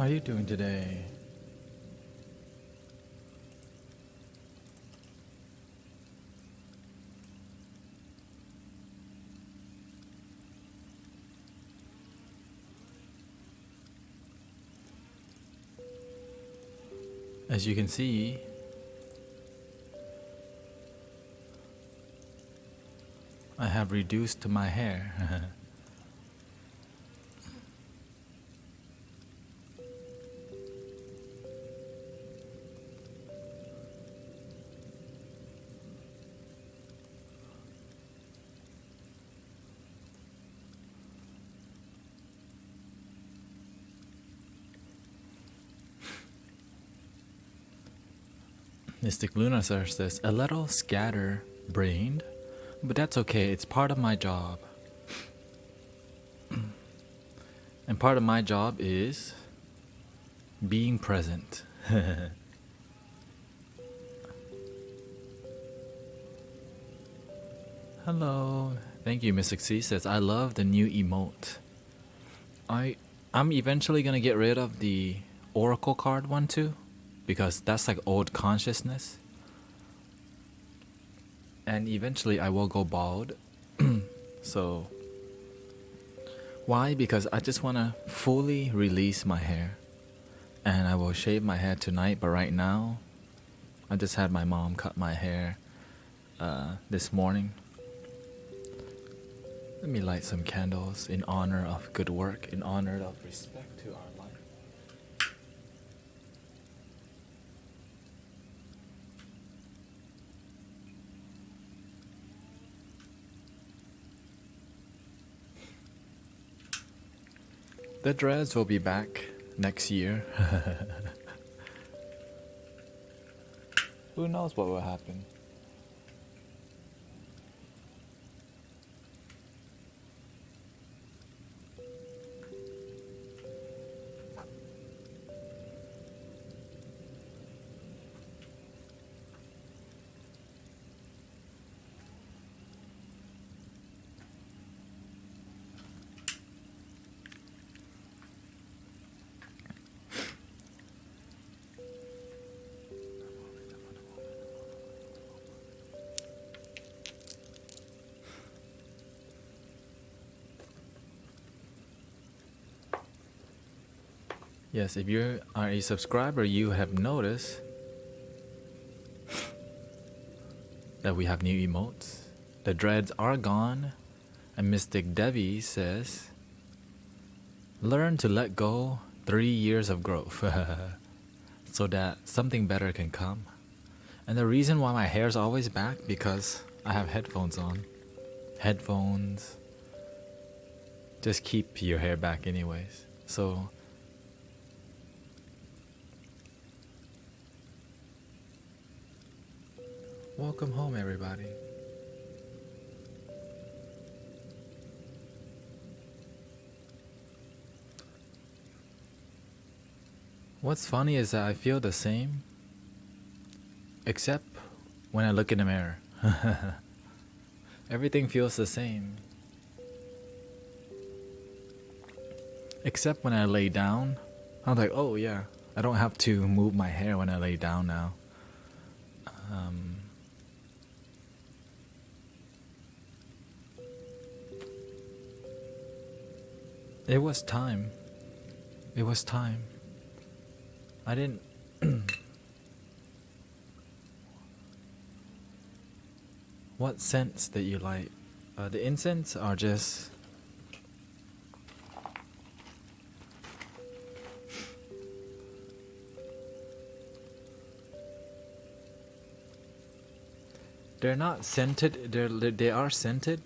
are you doing today? As you can see, I have reduced my hair. Mystic Lunasaur says, a little scatter-brained, but that's okay, it's part of my job. And part of my job is being present. Hello. Thank you, Mystic C says, I love the new emote. I'm eventually gonna get rid of the Oracle card one too, because that's like old consciousness. And eventually I will go bald. So why? Because I just want to fully release my hair. And I will shave my head tonight, but right now I just had my mom cut my hair this morning. Let me light some candles in honor of good work, in honor of respect to our life. The dreads will be back next year. Who knows what will happen? Yes, if you are a subscriber, you have noticed that we have new emotes. The dreads are gone, and Mystic Devi says, learn to let go 3 years of growth so that something better can come. And the reason why my hair's always back, because I have headphones on. Headphones just keep your hair back anyways. So welcome home, everybody. What's funny is that I feel the same, except when I look in the mirror. Everything feels the same. Except when I lay down, I'm like, oh yeah, I don't have to move my hair when I lay down now. It was time. It was time. I didn't... What scents that you like? The incense are just... They're not scented, they are scented,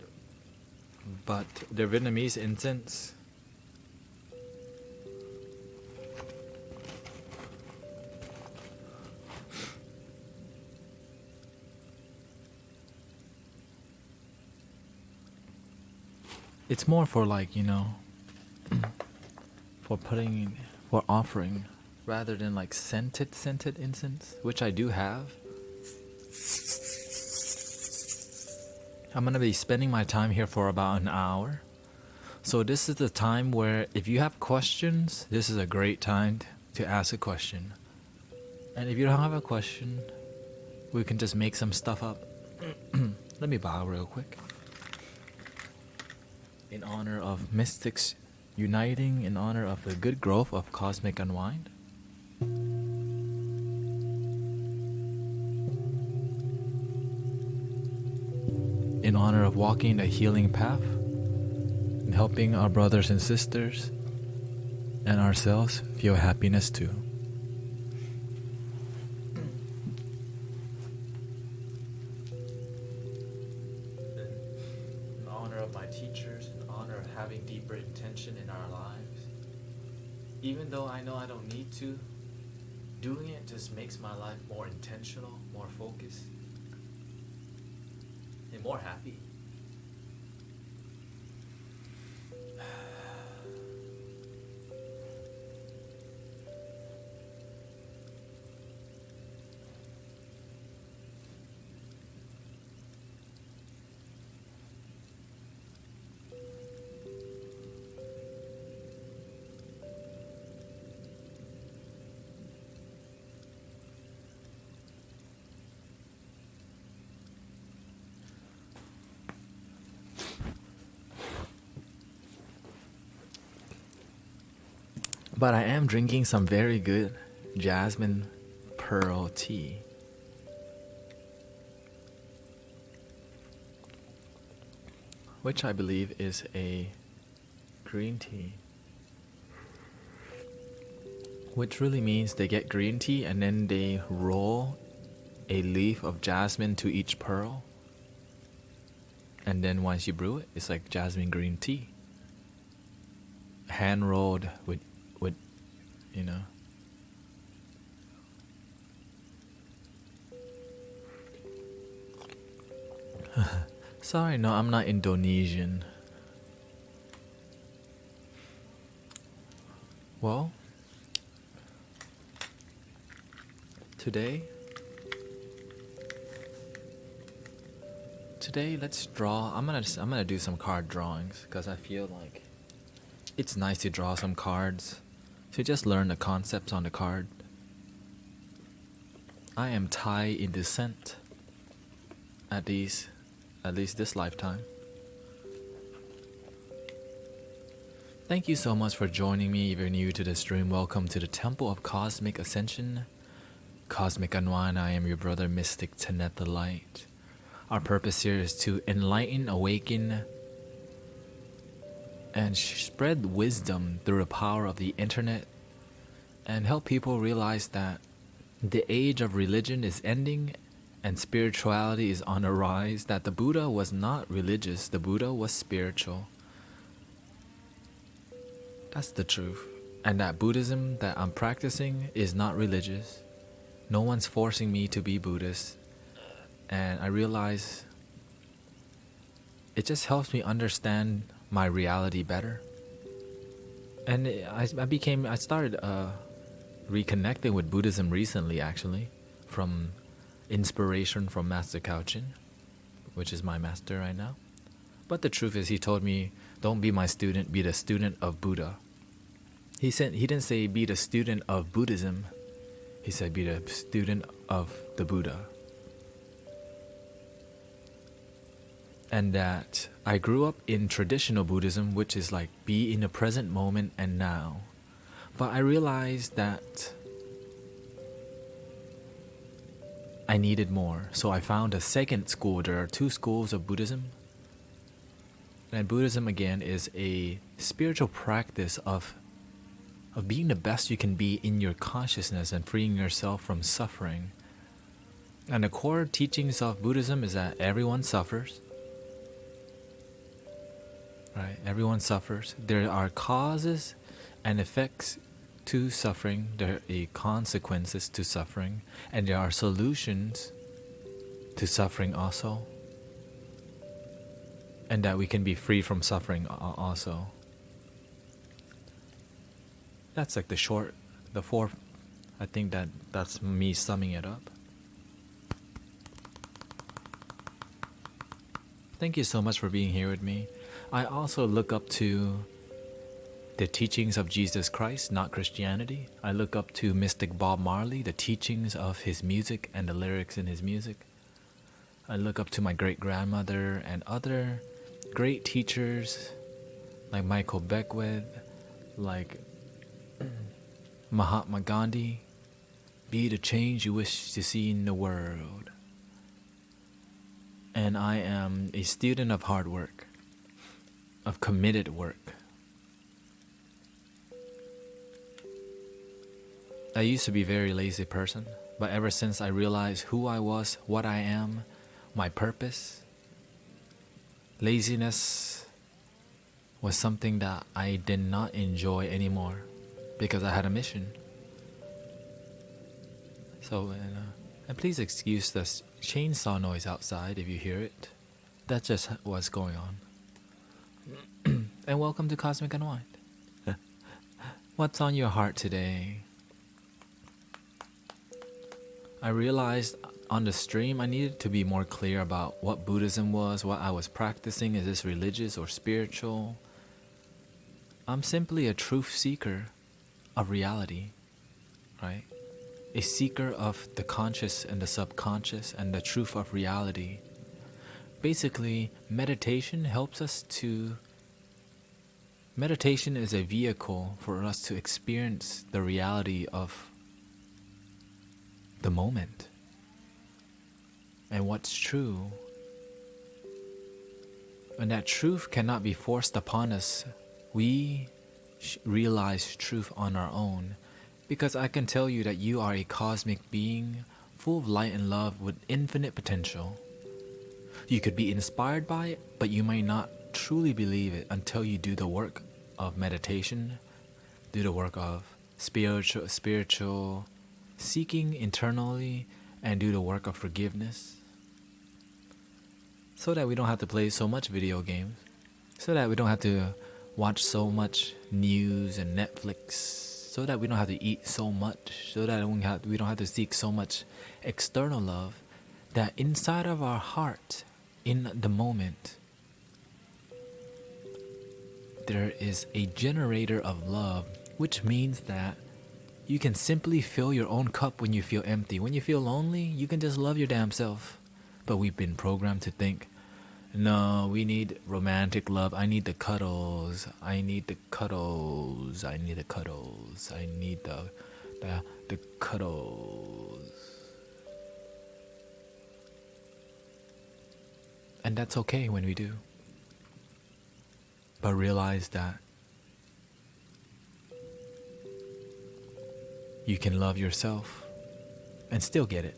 but they're Vietnamese incense. It's more for like, you know, for putting, for offering, rather than like scented incense, which I do have. I'm gonna be spending my time here for about an hour. So this is the time where if you have questions, this is a great time to ask a question. And if you don't have a question, we can just make some stuff up. Let me bow real quick. In honor of mystics uniting, in honor of the good growth of Cosmic Unwind. In honor of walking a healing path and helping our brothers and sisters and ourselves feel happiness too. In honor of my teachers, in honor of having deeper intention in our lives, even though I know I don't need to, doing it just makes my life more intentional, more focused, and more happy. But I am drinking some very good jasmine pearl tea. Which I believe is a green tea. Which really means they get green tea and then they roll a leaf of jasmine to each pearl. And then once you brew it, it's like jasmine green tea. Hand rolled with you know. Sorry, no, I'm not Indonesian. Well, today let's draw. I'm gonna do some card drawings because I feel like it's nice to draw some cards. To just learn the concepts on the card. I am Thai in descent. At least this lifetime. Thank you so much for joining me. If you're new to the stream, welcome to the Temple of Cosmic Ascension. Cosmic Unwind, I am your brother Mystic Tenet the Light. Our purpose here is to enlighten, awaken, and spread wisdom through the power of the internet and help people realize that the age of religion is ending and spirituality is on a rise, that the Buddha was not religious, the Buddha was spiritual. That's the truth. And that Buddhism that I'm practicing is not religious. No one's forcing me to be Buddhist. And I realize it just helps me understand my reality better. And I started reconnecting with Buddhism recently, actually, from inspiration from Master Kaochin, which is my master right now. But the truth is, he told me, don't be my student, be the student of Buddha. He didn't say be the student of Buddhism. He said be the student of the Buddha. And that I grew up in traditional Buddhism, which is like be in the present moment and now. But I realized that I needed more. So I found a second school. There are two schools of Buddhism. And Buddhism, again, is a spiritual practice of being the best you can be in your consciousness and freeing yourself from suffering. And the core teachings of Buddhism is that everyone suffers. Right? Everyone suffers. There are causes and effects to suffering. There are consequences to suffering. And there are solutions to suffering also. And that we can be free from suffering also. That's like the four. I think that's me summing it up. Thank you so much for being here with me. I also look up to the teachings of Jesus Christ, not Christianity. I look up to Mystic Bob Marley, the teachings of his music and the lyrics in his music. I look up to my great-grandmother and other great teachers like Michael Beckwith, like Mahatma Gandhi. Be the change you wish to see in the world. And I am a student of hard work, of committed work. I used to be a very lazy person, but ever since I realized who I was, what I am, my purpose, laziness was something that I did not enjoy anymore because I had a mission. So, and please excuse the chainsaw noise outside if you hear it. That's just what's going on. And welcome to Cosmic Unwind. What's on your heart today? I realized on the stream I needed to be more clear about what Buddhism was, what I was practicing. Is this religious or spiritual? I'm simply a truth seeker of reality, right? A seeker of the conscious and the subconscious and the truth of reality. Basically, meditation helps us to... Meditation is a vehicle for us to experience the reality of the moment and what's true. And that truth cannot be forced upon us. We realize truth on our own. Because I can tell you that you are a cosmic being full of light and love with infinite potential. You could be inspired by it, but you might not truly believe it until you do the work of meditation, do the work of spiritual seeking internally, and do the work of forgiveness. So that we don't have to play so much video games. So that we don't have to watch so much news and Netflix. So that we don't have to eat so much. So that we don't have to seek so much external love. That inside of our heart, in the moment, there is a generator of love, which means that you can simply fill your own cup when you feel empty. When you feel lonely, you can just love your damn self. But we've been programmed to think, no, we need romantic love. I need the cuddles. I need the cuddles. I need the cuddles. I need the cuddles. And that's okay when we do. But realize that you can love yourself and still get it.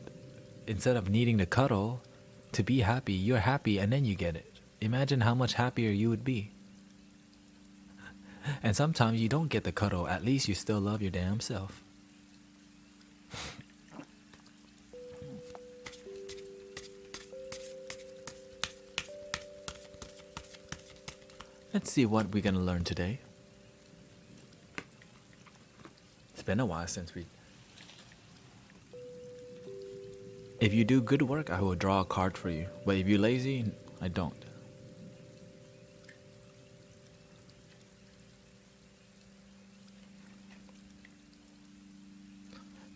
Instead of needing to cuddle to be happy, you're happy and then you get it. Imagine how much happier you would be. And sometimes you don't get the cuddle, at least you still love your damn self. Let's see what we're gonna learn today. It's been a while since we... If you do good work, I will draw a card for you. But if you're lazy, I don't.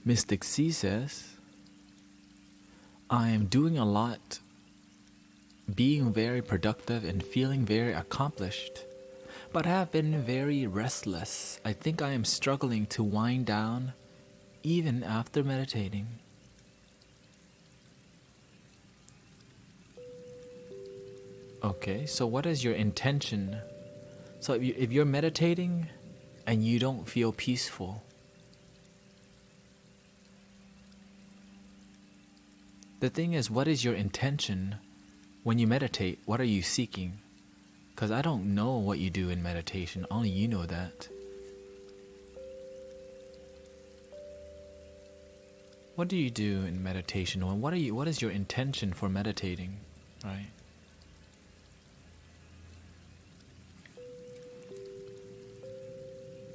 Mystic C says, I am doing a lot, being very productive and feeling very accomplished, but I have been very restless. I think I am struggling to wind down even after meditating. Okay, so what is your intention? So if you're meditating and you don't feel peaceful, the thing is, what is your intention when you meditate? What are you seeking? Because I don't know what you do in meditation. Only you know that. What do you do in meditation? And what is your intention for meditating? Right?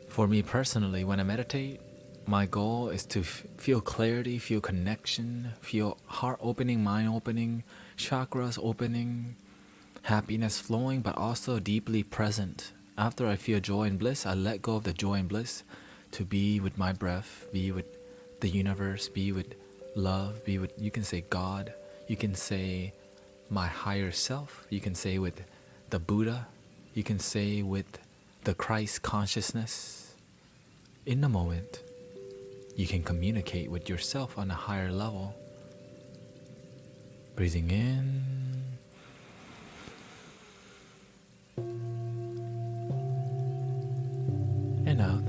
For me personally, when I meditate, my goal is to feel clarity, feel connection, feel heart opening, mind opening, chakras opening, Happiness flowing, but also deeply present. After I feel joy and bliss, I let go of the joy and bliss to be with my breath, be with the universe, be with love, be with, you can say God, you can say my higher self, you can say with the Buddha, you can say with the Christ consciousness. In the moment, you can communicate with yourself on a higher level. Breathing in and out.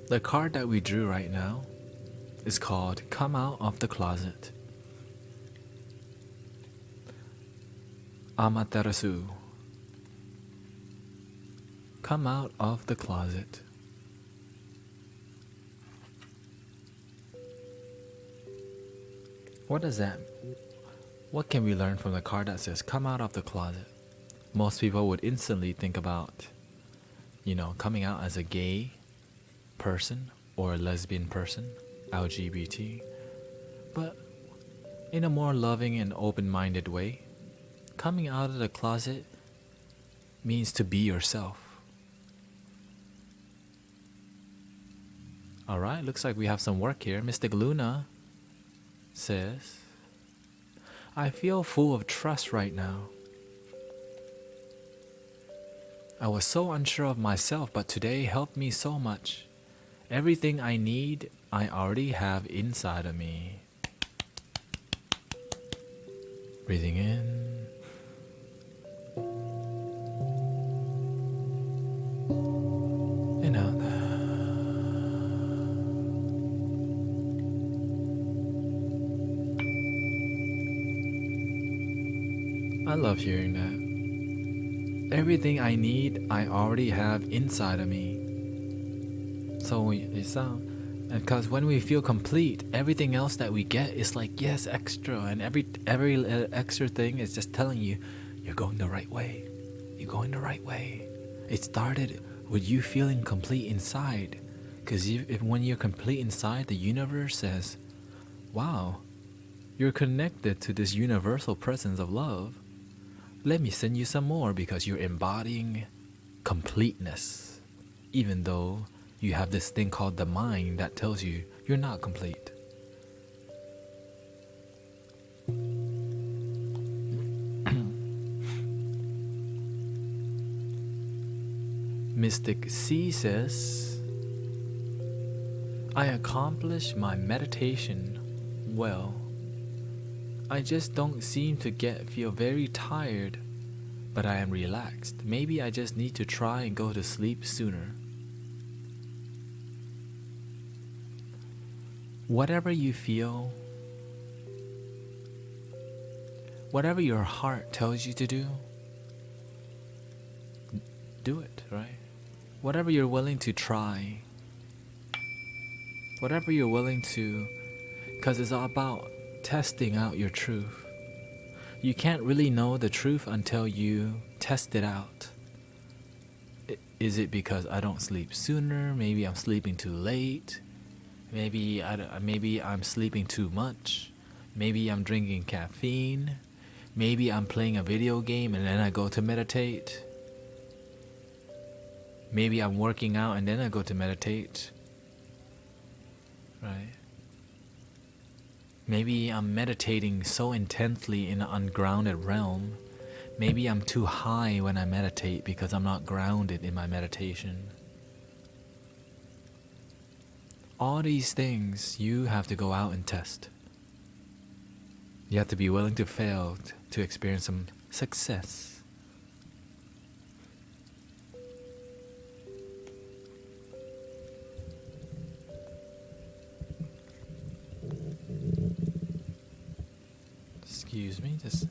The card that we drew right now is called Come Out of the Closet. Amaterasu. Come out of the closet. What does that mean? What can we learn from the card that says come out of the closet? Most people would instantly think about, coming out as a gay person or a lesbian person, LGBT. But in a more loving and open-minded way, coming out of the closet means to be yourself. Alright, looks like we have some work here. Mystic Luna says, I feel full of trust right now. I was so unsure of myself, but today helped me so much. Everything I need, I already have inside of me. Breathing in. And out. I love hearing that. Everything I need, I already have inside of me. So it sounds, because when we feel complete, everything else that we get is like, yes, extra, and every extra thing is just telling you, you're going the right way. You're going the right way. It started with you feeling complete inside, because when you're complete inside, the universe says, wow, you're connected to this universal presence of love. Let me send you some more, because you're embodying completeness, even though you have this thing called the mind that tells you you're not complete. Mystic C says, I accomplished my meditation well. I just don't seem to feel very tired, but I am relaxed. Maybe I just need to try and go to sleep sooner. Whatever you feel, whatever your heart tells you to do it, right? Whatever you're willing to try, whatever you're willing to, because it's all about testing out your truth. You can't really know the truth until you test it out. Is it because I don't sleep sooner? Maybe I'm sleeping too late. Maybe I'm sleeping too much. Maybe I'm drinking caffeine. Maybe I'm playing a video game and then I go to meditate. Maybe I'm working out and then I go to meditate. Right? Maybe I'm meditating so intensely in an ungrounded realm. Maybe I'm too high when I meditate because I'm not grounded in my meditation. All these things you have to go out and test. You have to be willing to fail to experience some success. Excuse me, just...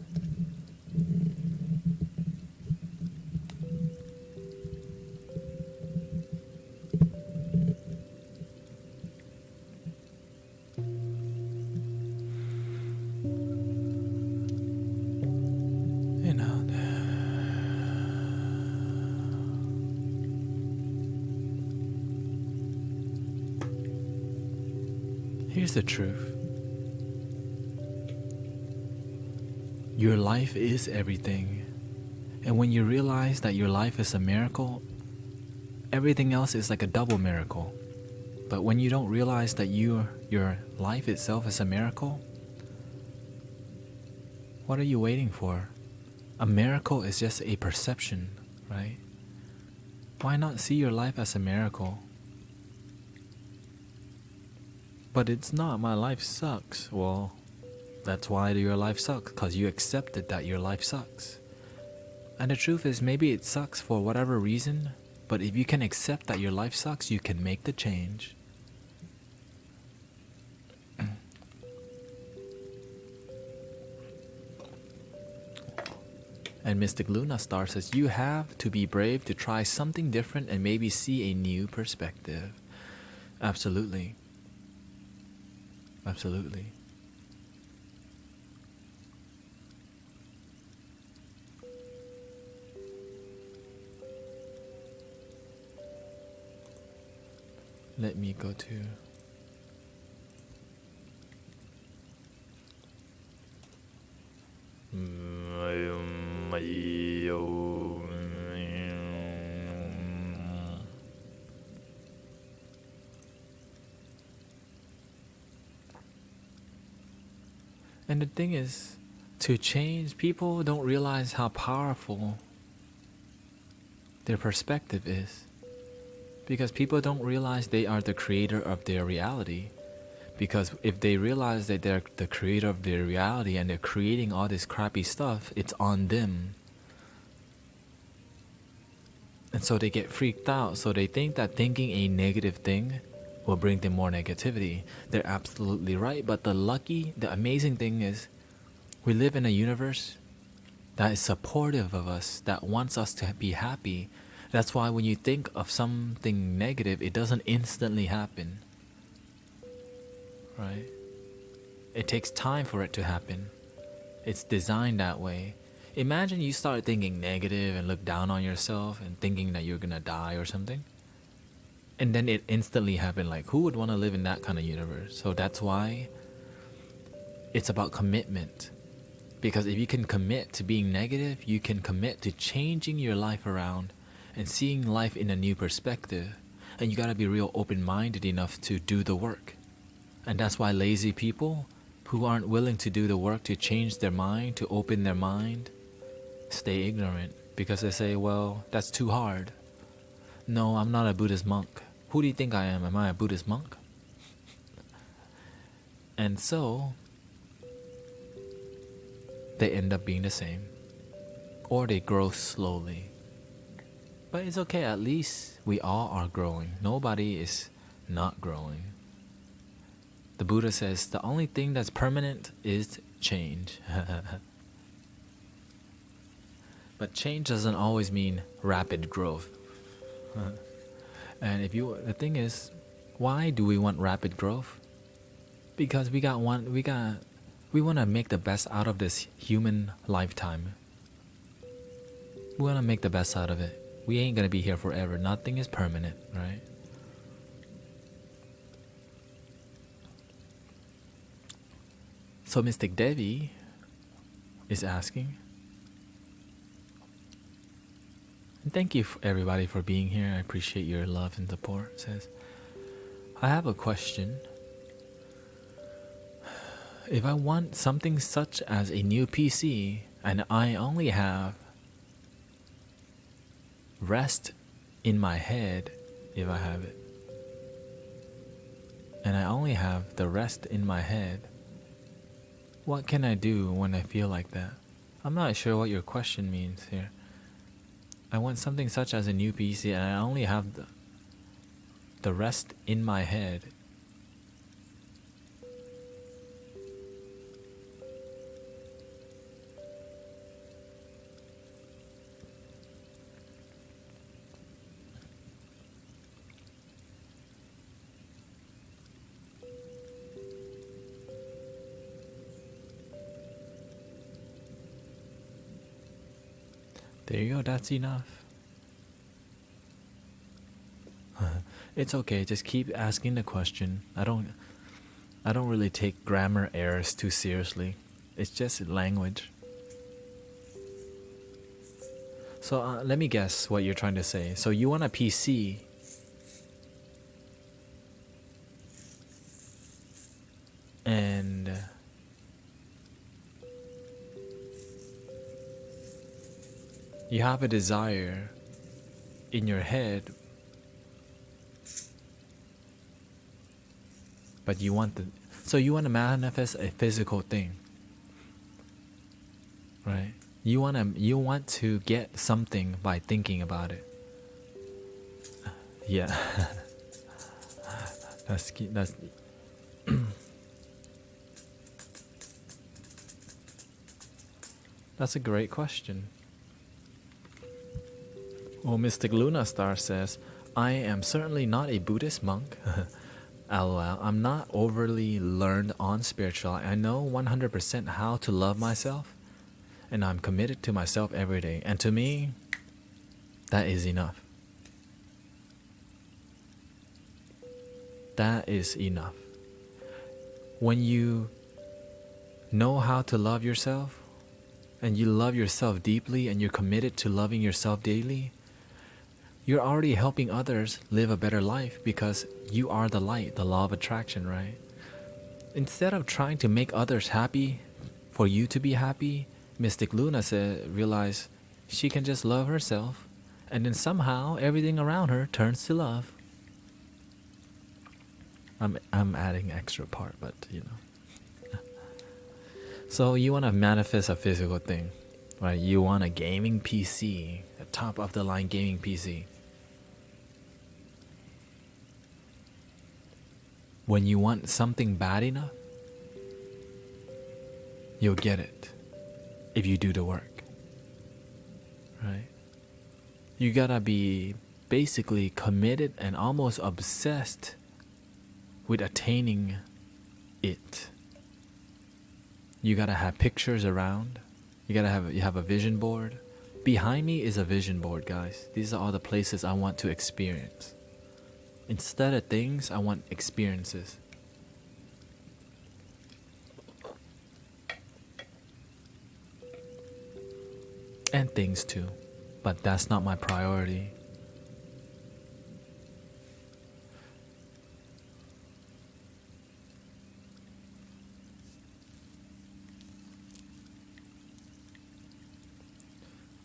Here's the truth. Your life is everything. And when you realize that your life is a miracle, everything else is like a double miracle. But when you don't realize that your life itself is a miracle, what are you waiting for? A miracle is just a perception, right? Why not see your life as a miracle? But it's not, my life sucks. Well, that's why your life sucks, because you accepted that your life sucks. And the truth is, maybe it sucks for whatever reason, but if you can accept that your life sucks, you can make the change. And Mystic Luna Star says, you have to be brave to try something different and maybe see a new perspective. Absolutely. Absolutely. Let me go to... And the thing is, to change, people don't realize how powerful their perspective is. Because people don't realize they are the creator of their reality. Because if they realize that they're the creator of their reality and they're creating all this crappy stuff, it's on them. And so they get freaked out. So they think that thinking a negative thing will bring them more negativity. They're absolutely right. But the amazing thing is, we live in a universe that is supportive of us, that wants us to be happy. That's why when you think of something negative, it doesn't instantly happen. Right? It takes time for it to happen. It's designed that way. Imagine you start thinking negative and look down on yourself and thinking that you're gonna die or something. And then it instantly happened. Like, who would want to live in that kind of universe? So that's why it's about commitment. Because if you can commit to being negative, you can commit to changing your life around and seeing life in a new perspective. And you gotta be real open-minded enough to do the work. And that's why lazy people who aren't willing to do the work to change their mind, to open their mind, stay ignorant. Because they say, well, that's too hard. No, I'm not a Buddhist monk. Who do you think I am? Am I a Buddhist monk? And so, they end up being the same. Or they grow slowly. But it's okay, at least we all are growing. Nobody is not growing. The Buddha says the only thing that's permanent is change. But change doesn't always mean rapid growth. And the thing is, why do we want rapid growth? Because we want to make the best out of this human lifetime. We want to make the best out of it. We ain't gonna be here forever. Nothing is permanent, right? So Mystic Devi is asking, and thank you everybody for being here. I appreciate your love and support. It says, I have a question. If I want something such as a new PC and I only have rest in my head, if I have it, and I only have the rest in my head, what can I do when I feel like that? I'm not sure what your question means here. I want something such as a new PC and I only have the rest in my head. There you go, that's enough. It's okay, just keep asking the question. I don't really take grammar errors too seriously. It's just language. So let me guess what you're trying to say. So you want a PC and you have a desire in your head, but you want you want to manifest a physical thing, right? You want to get something by thinking about it. Yeah. that's that's a great question. Well, Mystic Luna Star says, I am certainly not a Buddhist monk. LOL. I'm not overly learned on spirituality. I know 100% how to love myself, and I'm committed to myself every day. And to me, that is enough. That is enough. When you know how to love yourself, and you love yourself deeply, and you're committed to loving yourself daily, you're already helping others live a better life because you are the light, the law of attraction, right? Instead of trying to make others happy for you to be happy, Mystic Luna realized she can just love herself, and then somehow everything around her turns to love. I'm adding extra part, but you know. So you want to manifest a physical thing, right? You want a gaming PC, a top of the line gaming PC. When you want something bad enough, you'll get it if you do the work, right? You gotta be basically committed and almost obsessed with attaining it. You gotta have pictures around. You have a vision board. Behind me is a vision board, guys. These are all the places I want to experience. Instead of things, I want experiences. And things too, but that's not my priority.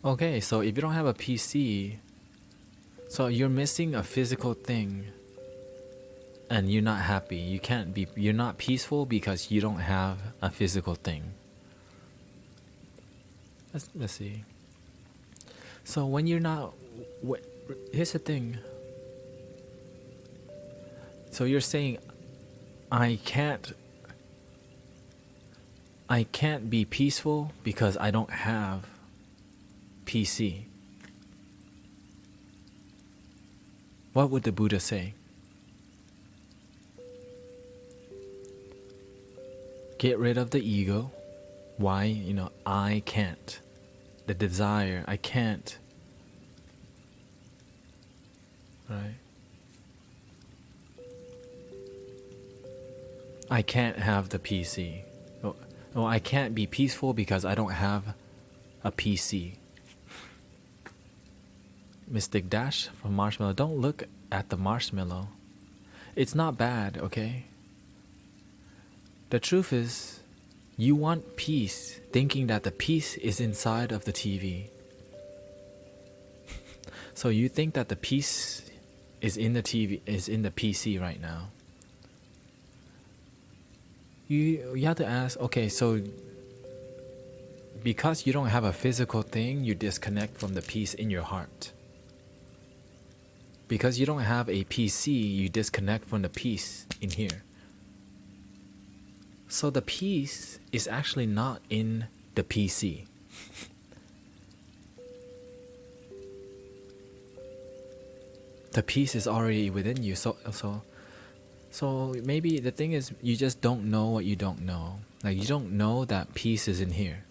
Okay, so if you don't have a PC, so you're missing a physical thing and you're not happy. You're not peaceful because you don't have a physical thing. Let's see. So when you're not, here's the thing. So you're saying, I can't be peaceful because I don't have PC. What would the Buddha say? Get rid of the ego. Why? I can't. The desire, I can't. Right? I can't have the PC. Oh, I can't be peaceful because I don't have a PC. Mystic Dash from Marshmallow. Don't look at the marshmallow. It's not bad, okay? The truth is, you want peace, thinking that the peace is inside of the TV. So you think that the peace is in the TV, is in the PC right now. You have to ask, okay, so because you don't have a physical thing, you disconnect from the peace in your heart. Because you don't have a PC, you disconnect from the peace in here. So the peace is actually not in the PC. The peace is already within you. So maybe the thing is, you just don't know what you don't know. Like, you don't know that peace is in here.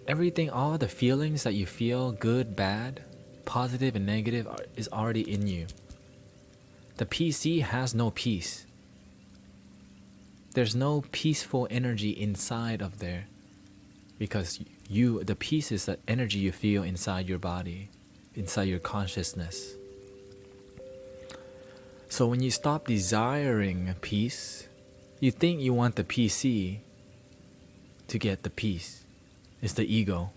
Everything, all the feelings that you feel, good, bad, positive and negative, is already in you. The PC has no peace. There's no peaceful energy inside of there, because the peace is the energy you feel inside your body, inside your consciousness. So when you stop desiring peace, you think you want the PC to get the peace. It's the ego.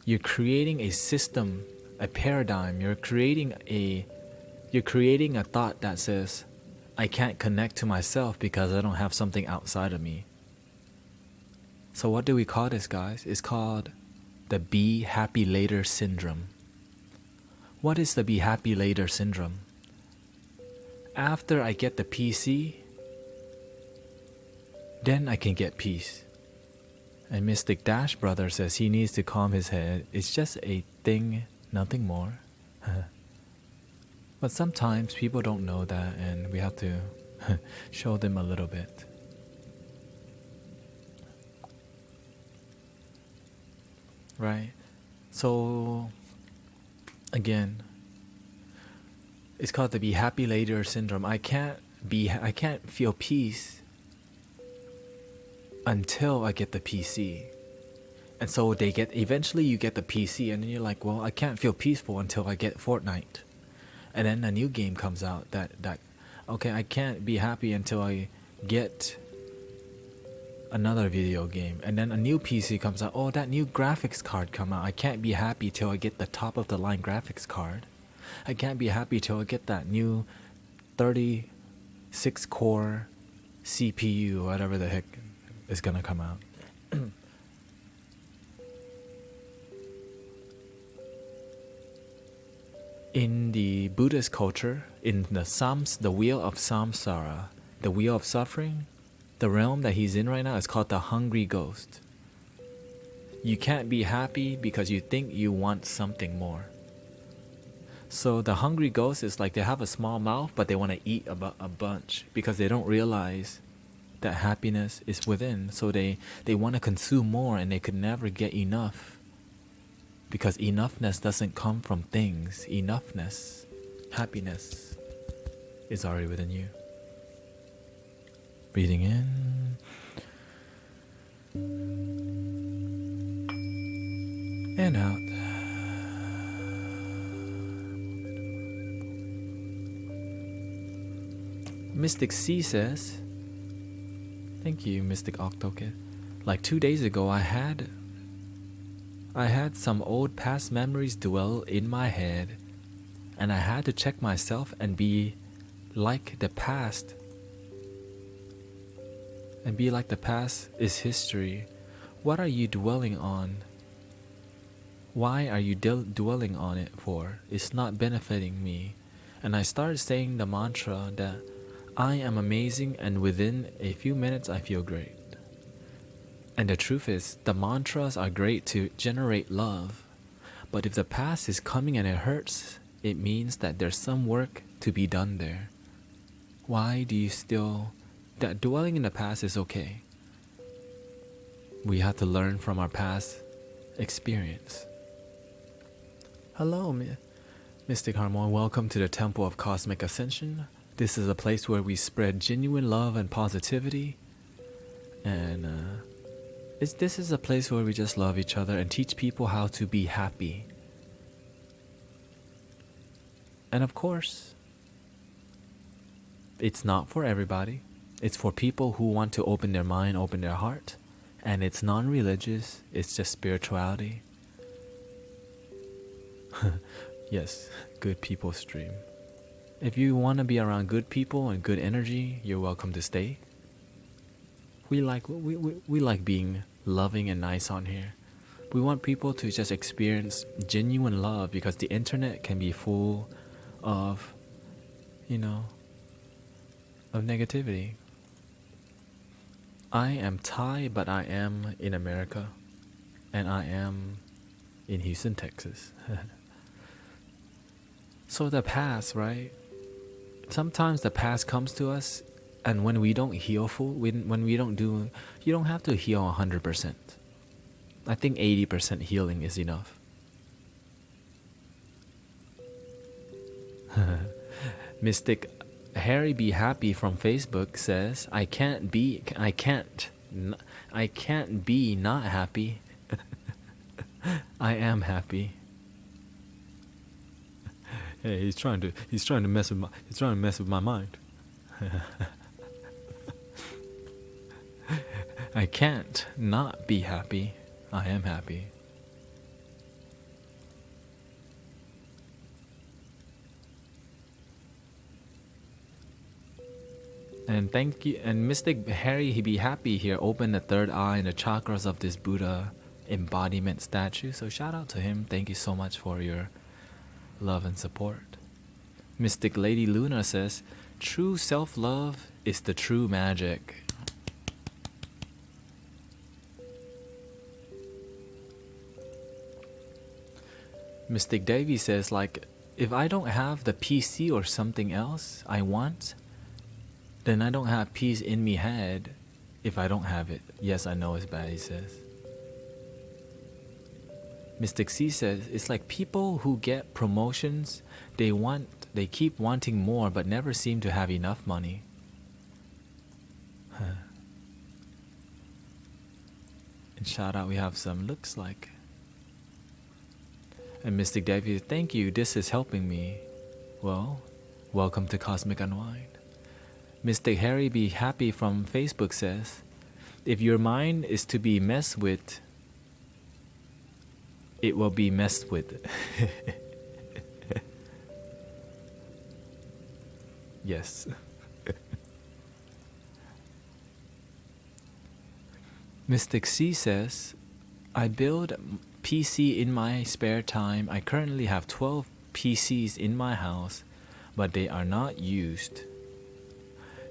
You're creating a system, a paradigm. You're creating a thought that says, I can't connect to myself because I don't have something outside of me. So what do we call this, guys? It's called the Be Happy Later syndrome. What is the Be Happy Later syndrome? After I get the PC, then I can get peace. And Mystic Dash Brother says he needs to calm his head. It's just a thing, nothing more. But sometimes people don't know that, and we have to show them a little bit. Right? So, again, it's called the Be Happy Later syndrome. I can't feel peace until I get the PC. And so eventually you get the PC, and then you're like, well, I can't feel peaceful until I get Fortnite. And then a new game comes out that okay, I can't be happy until I get another video game. And then a new PC comes out. Oh, that new graphics card come out. I can't be happy till I get the top of the line graphics card. I can't be happy till I get that new 36 core CPU, whatever the heck is gonna come out. In the Buddhist culture, in the wheel of samsara, the wheel of suffering, the realm that he's in right now is called the hungry ghost. You can't be happy because you think you want something more. So the hungry ghost is like they have a small mouth, but they want to eat a bunch because they don't realize that happiness is within. So they want to consume more, and they could never get enough. Because enoughness doesn't come from things. Enoughness, happiness, is already within you. Breathing in. And out. Mystic C says, thank you, Mystic Octokid. Like 2 days ago, I had some old past memories dwell in my head, and I had to check myself and be like the past. And be like the past is history. What are you dwelling on? Why are you dwelling on it for? It's not benefiting me. And I started saying the mantra that I am amazing, and within a few minutes I feel great. And the truth is, the mantras are great to generate love. But if the past is coming and it hurts, it means that there's some work to be done there. Why do you still... That dwelling in the past is okay. We have to learn from our past experience. Hello, Mystic Harmon. Welcome to the Temple of Cosmic Ascension. This is a place where we spread genuine love and positivity. And this is a place where we just love each other and teach people how to be happy. And of course, it's not for everybody. It's for people who want to open their mind, open their heart. And it's non-religious. It's just spirituality. Yes, good people stream. If you want to be around good people and good energy, you're welcome to stay. We like being loving and nice on here. We want people to just experience genuine love, because the internet can be full of, of negativity. I am Thai, but I am in America, and I am in Houston, Texas. So the past, right? Sometimes the past comes to us, and when we don't heal when we don't do, you don't have to heal 100%. I think 80% healing is enough. Mystic Harry Be Happy from Facebook says, I can't be not happy. I am happy. Hey, he's trying to mess with my mind. I can't not be happy. I am happy. And thank you. And Mystic Harry, he Be Happy here opened the third eye and the chakras of this Buddha embodiment statue. So shout out to him. Thank you so much for your love and support. Mystic Lady Luna says, true self-love is the true magic. Mystic Davy says, like, if I don't have the PC or something else I want, then I don't have peace in me head if I don't have it. Yes, I know it's bad, he says. Mystic C says, it's like people who get promotions, they keep wanting more but never seem to have enough money. And shout out, we have some looks like. And Mystic Davy, thank you, this is helping me. Well, welcome to Cosmic Unwind. Mystic Harry Be Happy from Facebook says, if your mind is to be messed with, it will be messed with. Yes. Mystic C says, I build PC in my spare time. I currently have 12 PCs in my house, but they are not used.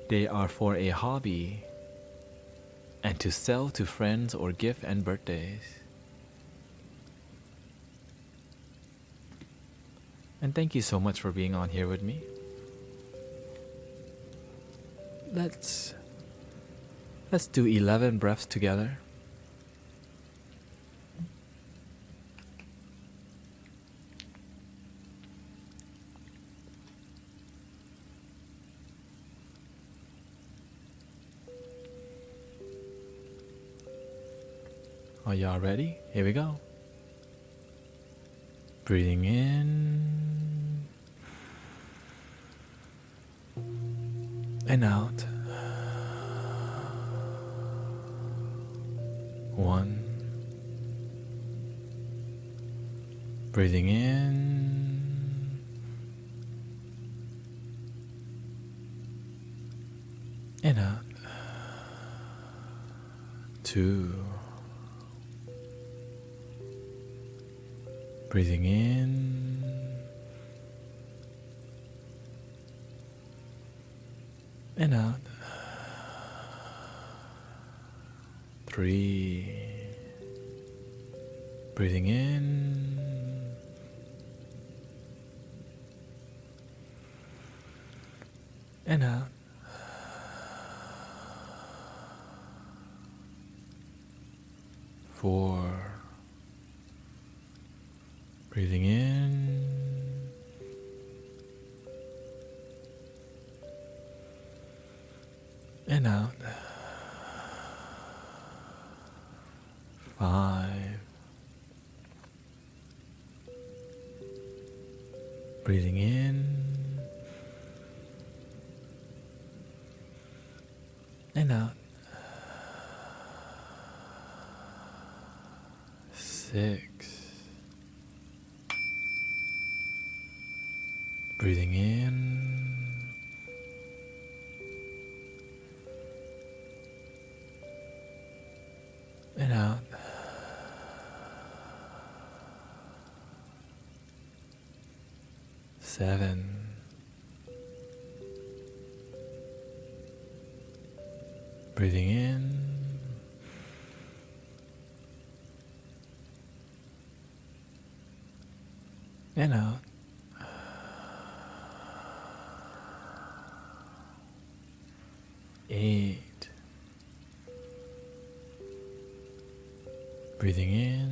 They are for a hobby and to sell to friends or gift and birthdays. And thank you so much for being on here with me. Let's do 11 breaths together. Are y'all ready? Here we go. Breathing in and out. 1. Breathing in and out. 2. Breathing in and out. 3. Breathing in and out. 4. Breathing in and out. 5. Breathing in and out. 6. Breathing in and out. 7. Breathing in and out. 8. Breathing in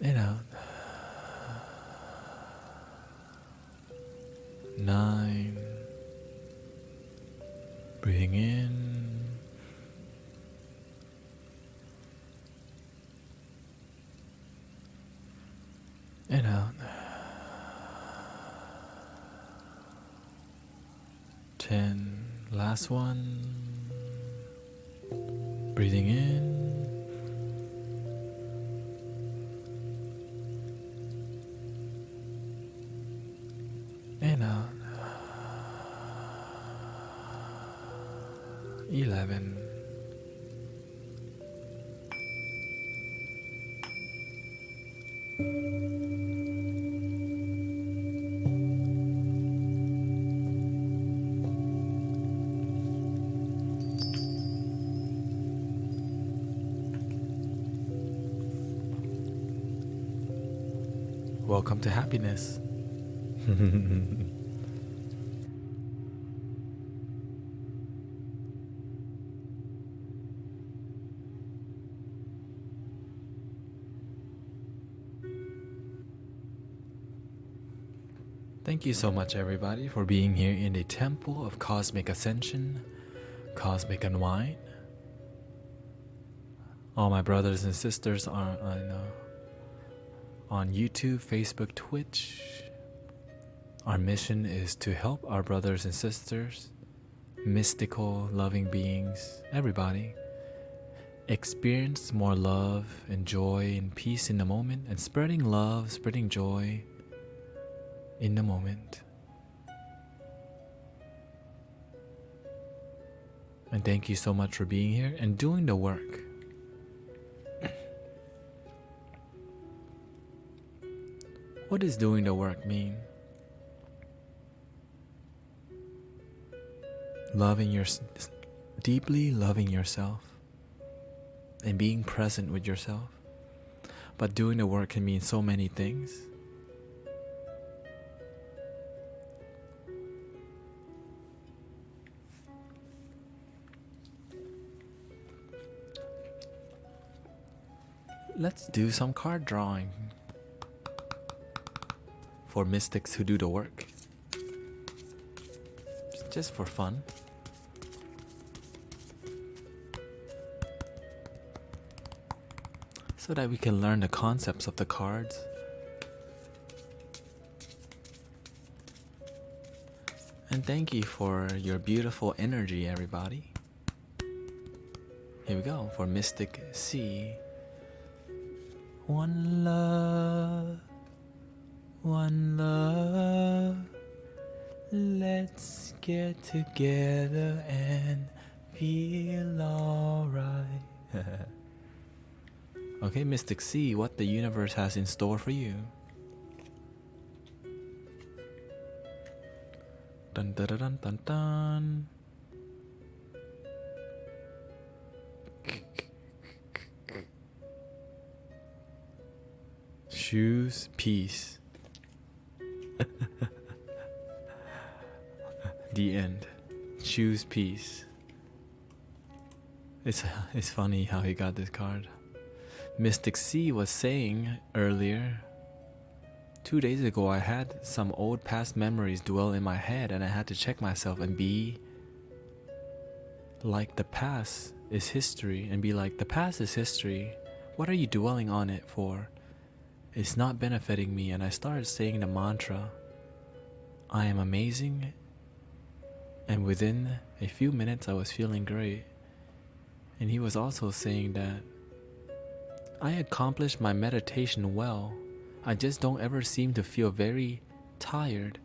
In out. 9. Breathing in. And out. 10. Last one. Breathing in. And out. 11. Welcome to happiness. Thank you so much, everybody, for being here in the Temple of Cosmic Ascension, Cosmic Unwind. All my brothers and sisters are on YouTube, Facebook, Twitch. Our mission is to help our brothers and sisters, mystical, loving beings, everybody, experience more love and joy and peace in the moment, and spreading love, spreading joy in the moment. And thank you so much for being here and doing the work. What does doing the work mean? Deeply loving yourself and being present with yourself. But doing the work can mean so many things. Let's do some card drawing for mystics who do the work. Just for fun. So that we can learn the concepts of the cards. And thank you for your beautiful energy, everybody. Here we go for Mystic C. One love, one love. Let's get together and feel alright. Okay, Mystic C, what the universe has in store for you. Dun dun dun dun dun. Choose peace. The end. Choose peace. It's funny how he got this card. Mystic C was saying earlier, 2 days ago I had some old past memories dwell in my head and I had to check myself and be like the past is history, and be like the past is history. What are you dwelling on it for? It's not benefiting me. And I started saying the mantra, I am amazing, and within a few minutes I was feeling great. And he was also saying that I accomplished my meditation well. I just don't ever seem to feel very tired,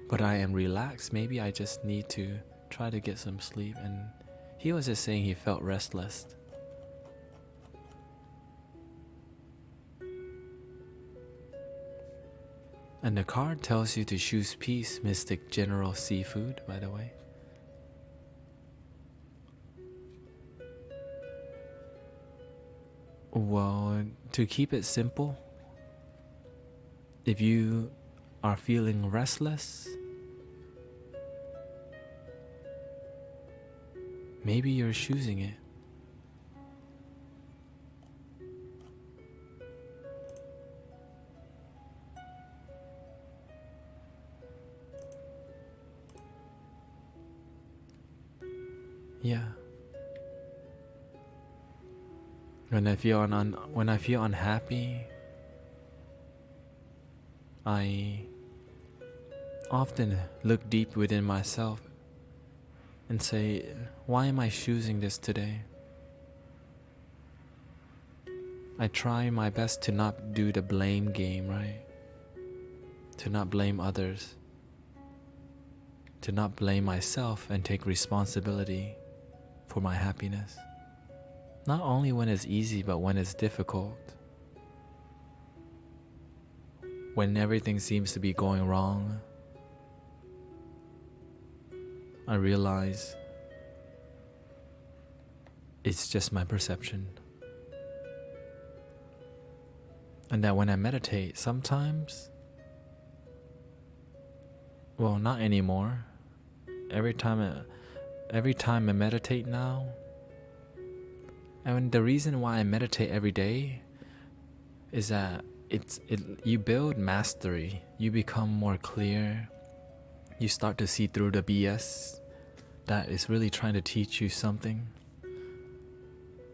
but I am relaxed. Maybe I just need to try to get some sleep. And he was just saying he felt restless. And the card tells you to choose peace, Mystic General Seafood, by the way. Well, to keep it simple, if you are feeling restless, maybe you're choosing it. Yeah. When I feel unhappy, I often look deep within myself and say, why am I choosing this today? I try my best to not do the blame game, right? To not blame others. To not blame myself and take responsibility for my happiness. Not only when it's easy, but when it's difficult. When everything seems to be going wrong, I realize it's just my perception. And that when I meditate, sometimes, well, not anymore. Every time I meditate now, and the reason why I meditate every day is that you build mastery. You become more clear. You start to see through the BS that is really trying to teach you something.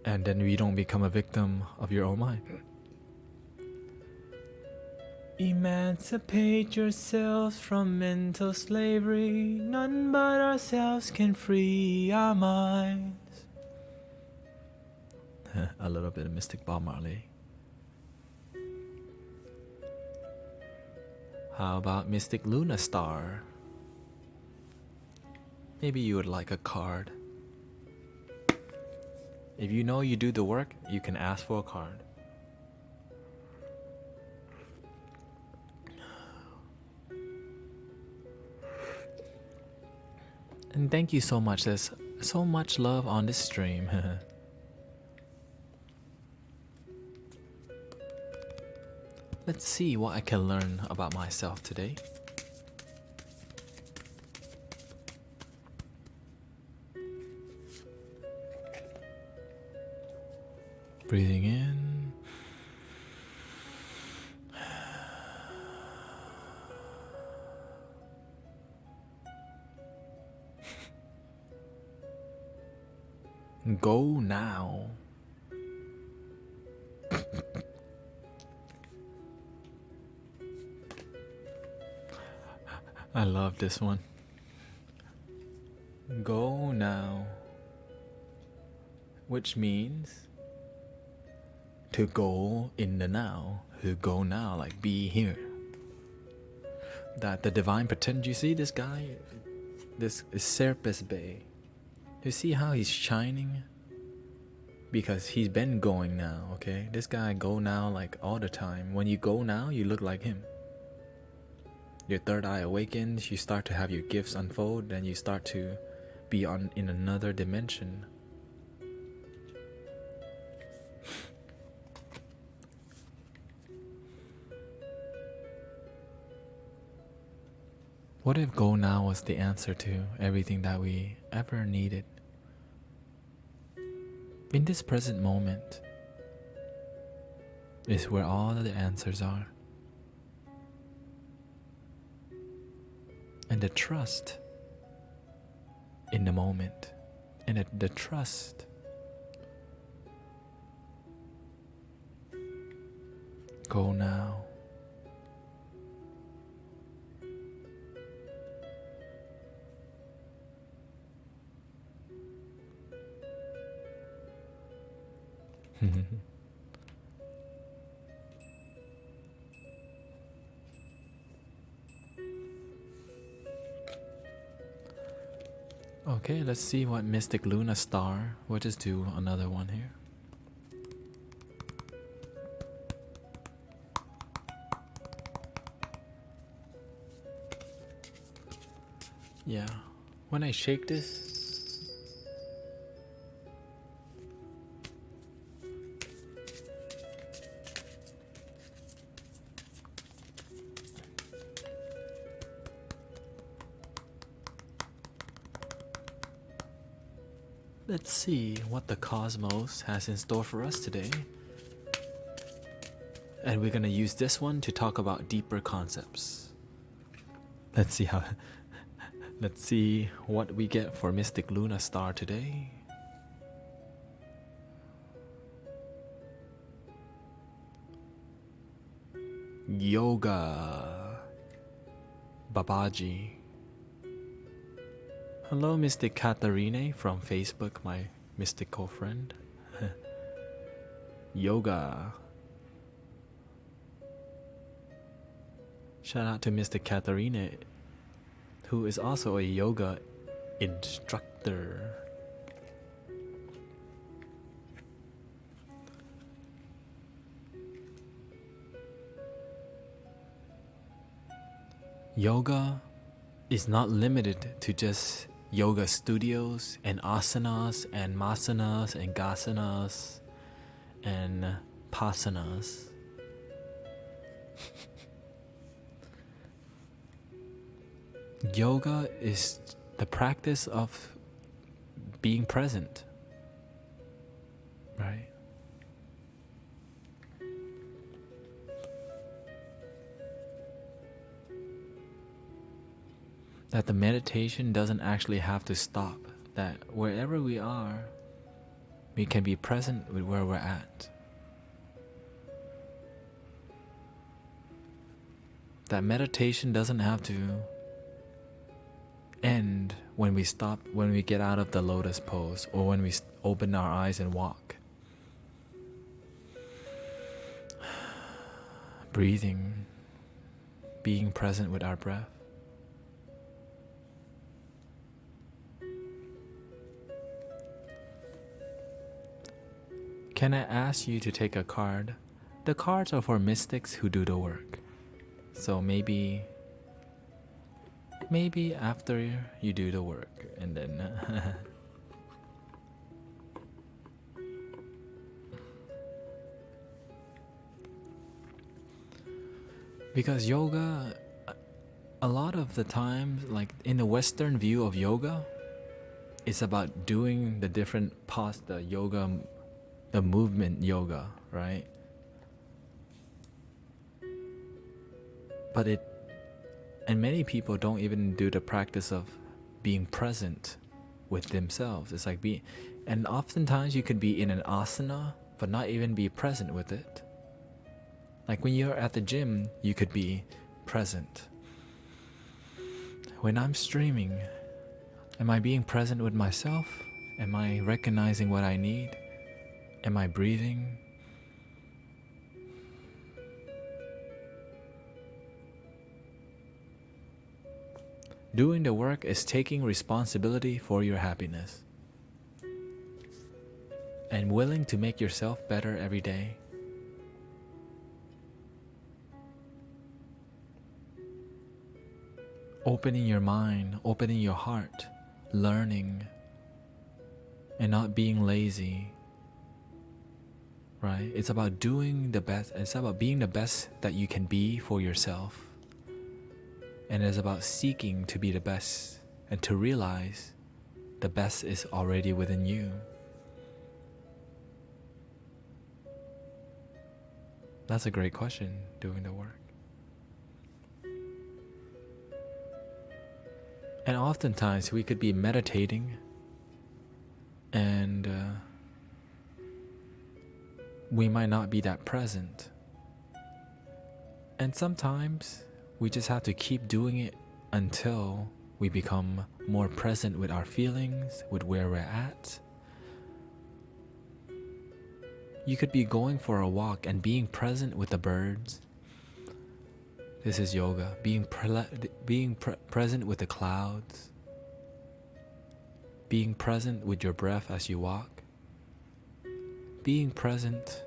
And then you don't become a victim of your own mind. Emancipate yourselves from mental slavery. None but ourselves can free our minds. A little bit of Mystic Bob Marley. How about Mystic Luna Star? Maybe you would like a card. If you know you do the work, you can ask for a card. And thank you so much. There's so much love on this stream. Let's see what I can learn about myself today. Breathing in. Go now. I love this one. Go now. Which means to go in the now. To go now, like be here. That the divine potential, you see this guy? This is Serapis Bay. You see how he's shining? Because he's been going now, okay? This guy go now like all the time. When you go now, you look like him. Your third eye awakens, you start to have your gifts unfold, then you start to be in another dimension. What if go now was the answer to everything that we ever needed? In this present moment is where all of the answers are. And the trust in the moment, and the trust go now. Okay, let's see what Mystic Luna Star. We'll just do another one here. Yeah, when I shake this, let's see what the cosmos has in store for us today. And we're gonna use this one to talk about deeper concepts. Let's see how Let's see what we get for Mystic Luna Star today. Yoga. Babaji. Hello, Mystic Katharine from Facebook, my mystical friend. Yoga. Shout out to Mystic Katharine, who is also a yoga instructor. Yoga is not limited to just yoga studios and asanas and masanas and gasanas and pasanas. Yoga is the practice of being present, right? That the meditation doesn't actually have to stop, that wherever we are, we can be present with where we're at. That meditation doesn't have to end when we stop, when we get out of the lotus pose, or when we open our eyes and walk. Breathing, being present with our breath. Can I ask you to take a card? The cards are for mystics who do the work. So maybe after you do the work, and then because yoga, a lot of the times, like in the Western view of yoga, it's about doing the different poses, the yoga, the movement yoga, right? But and many people don't even do the practice of being present with themselves. It's like and oftentimes you could be in an asana, but not even be present with it. Like when you're at the gym, you could be present. When I'm streaming, am I being present with myself? Am I recognizing what I need? Am I breathing? Doing the work is taking responsibility for your happiness and willing to make yourself better every day. Opening your mind, opening your heart, learning, and not being lazy. Right? It's about doing the best. It's about being the best that you can be for yourself. And it's about seeking to be the best and to realize the best is already within you. That's a great question, doing the work. And oftentimes we could be meditating and we might not be that present. And sometimes we just have to keep doing it until we become more present with our feelings, with where we're at. You could be going for a walk and being present with the birds. This is yoga. Being present with the clouds. Being present with your breath as you walk. Being present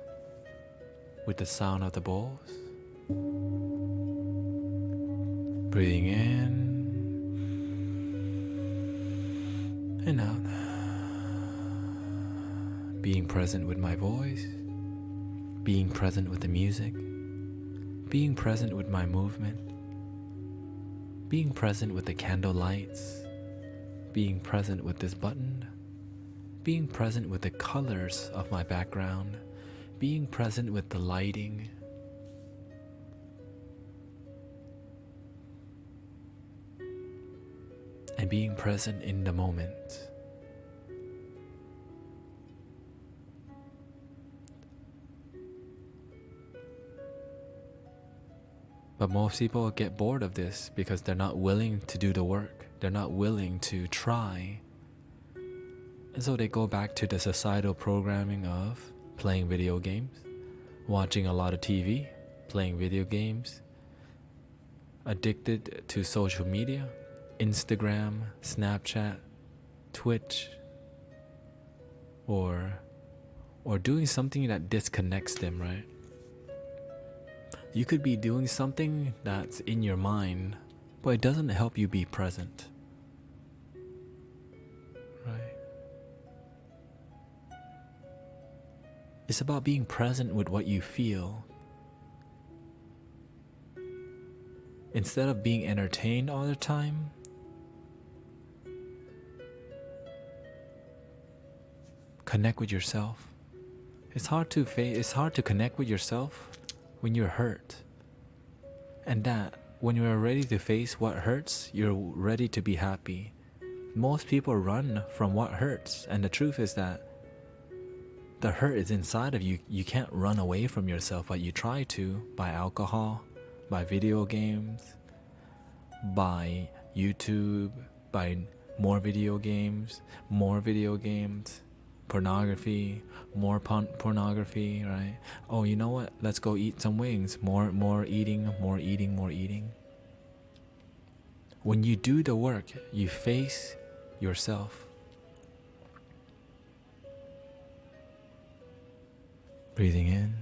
with the sound of the bowls. Breathing in and out. Being present with my voice. Being present with the music. Being present with my movement. Being present with the candle lights. Being present with this button. Being present with the colors of my background. Being present with the lighting. and being present in the moment. But most people get bored of this because they're not willing to do the work. They're not willing to try. And so they go back to the societal programming of playing video games, watching a lot of TV, playing video games, addicted to social media, Instagram, Snapchat, Twitch, or doing something that disconnects them, right? You could be doing something that's in your mind, but it doesn't help you be present. Right? It's about being present with what you feel. Instead of being entertained all the time, connect with yourself. It's hard to connect with yourself when you're hurt. And that when you're ready to face what hurts, you're ready to be happy. Most people run from what hurts, and the truth is that the hurt is inside of you. You can't run away from yourself, but you try to by alcohol, by video games, by YouTube, by more video games, pornography, more pornography, right? Oh, you know what? Let's go eat some wings. More eating. When you do the work, you face yourself. Breathing in.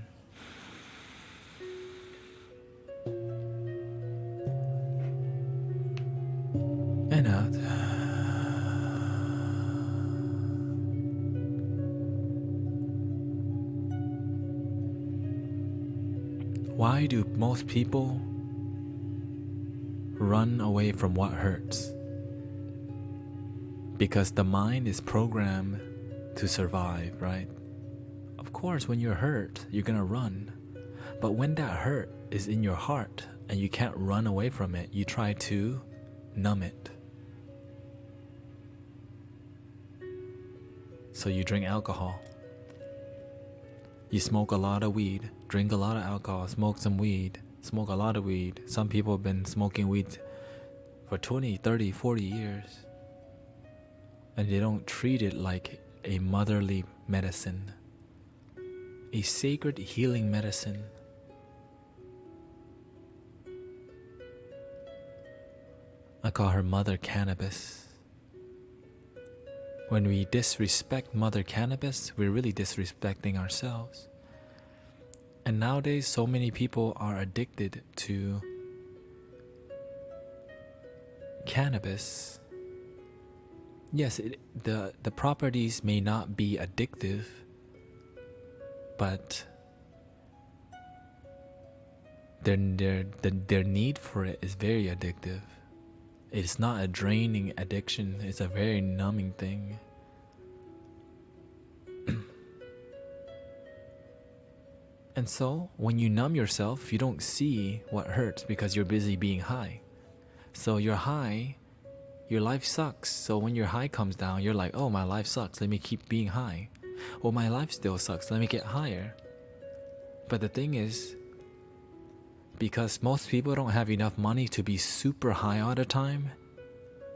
And out. Why do most people run away from what hurts? Because the mind is programmed to survive, right? Of course, when you're hurt, you're gonna run. But when that hurt is in your heart and you can't run away from it, you try to numb it. So you drink alcohol. You smoke a lot of weed, drink a lot of alcohol, smoke some weed, smoke a lot of weed. Some people have been smoking weed for 20, 30, 40 years. And they don't treat it like a motherly medicine, a sacred healing medicine. I call her Mother Cannabis. When we disrespect Mother Cannabis, we're really disrespecting ourselves. And nowadays, so many people are addicted to cannabis. Yes, the properties may not be addictive, but their need for it is very addictive. It's not a draining addiction, it's a very numbing thing. And so, when you numb yourself, you don't see what hurts because you're busy being high. So you're high, your life sucks. So when your high comes down, you're like, oh, my life sucks, let me keep being high. Well, my life still sucks, let me get higher. But the thing is, because most people don't have enough money to be super high all the time,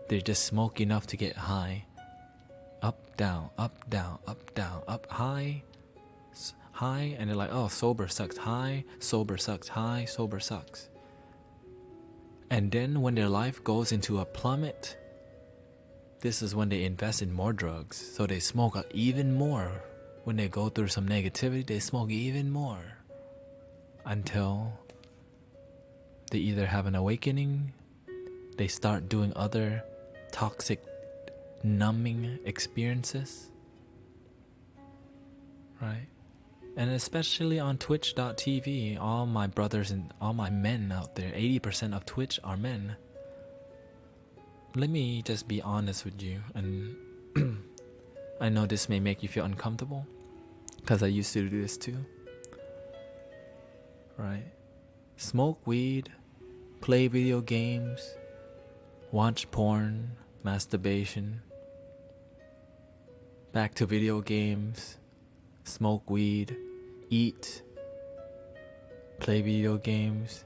they just smoke enough to get high. Up, down, up, down, up, down, up, high, and they're like, oh, sober sucks, high, sober sucks, high, sober sucks. And then when their life goes into a plummet, this is when they invest in more drugs. So they smoke even more. When they go through some negativity, they smoke even more. Until they either have an awakening, they start doing other toxic, numbing experiences, right? And especially on Twitch.tv, all my brothers and all my men out there, 80% of Twitch are men. Let me just be honest with you, and I know this may make you feel uncomfortable, because I used to do this too, right? Smoke weed, play video games, watch porn, masturbation, back to video games, smoke weed, eat, play video games,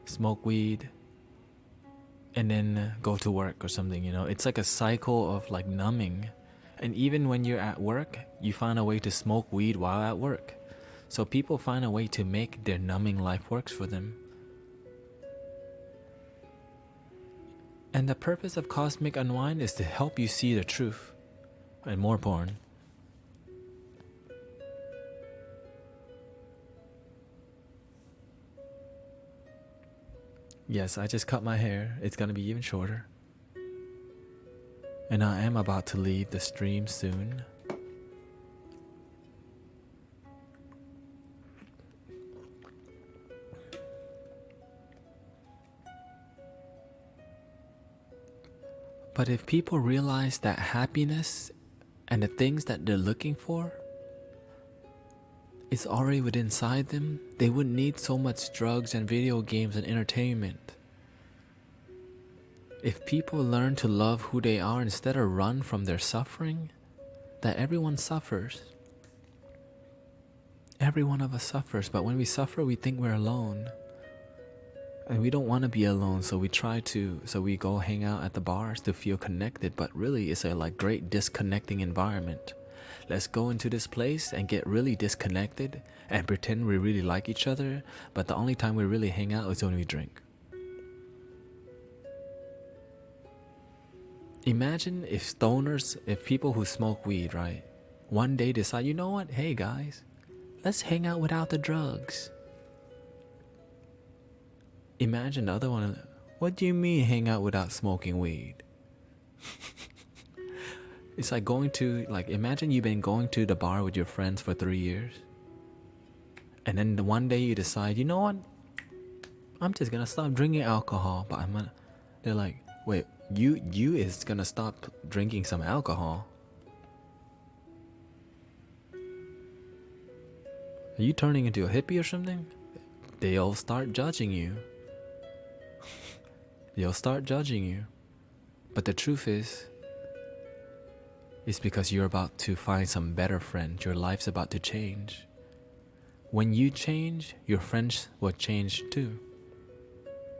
smoke weed, and then go to work or something, you know? It's like a cycle of like numbing. And even when you're at work, you find a way to smoke weed while at work. So people find a way to make their numbing life works for them. And the purpose of Cosmic Unwind is to help you see the truth and more porn. Yes, I just cut my hair. It's gonna be even shorter. And I am about to leave the stream soon. But if people realize that happiness and the things that they're looking for is already within inside them, they wouldn't need so much drugs and video games and entertainment. If people learn to love who they are instead of run from their suffering, that everyone suffers. Every one of us suffers, but when we suffer, we think we're alone. And we don't want to be alone, so we go hang out at the bars to feel connected, but really it's a like great disconnecting environment. Let's go into this place and get really disconnected and pretend we really like each other, but the only time we really hang out is when we drink. Imagine if people who smoke weed, right, one day decide, you know what, hey guys, let's hang out without the drugs. Imagine the other one, what do you mean hang out without smoking weed? It's like imagine you've been going to the bar with your friends for 3 years. And then one day you decide, you know what? I'm just gonna stop drinking alcohol, but they're like, wait, you is gonna stop drinking some alcohol? Are you turning into a hippie or something? They'll start judging you. They'll start judging you. But the truth is, it's because you're about to find some better friends. Your life's about to change. When you change, your friends will change too.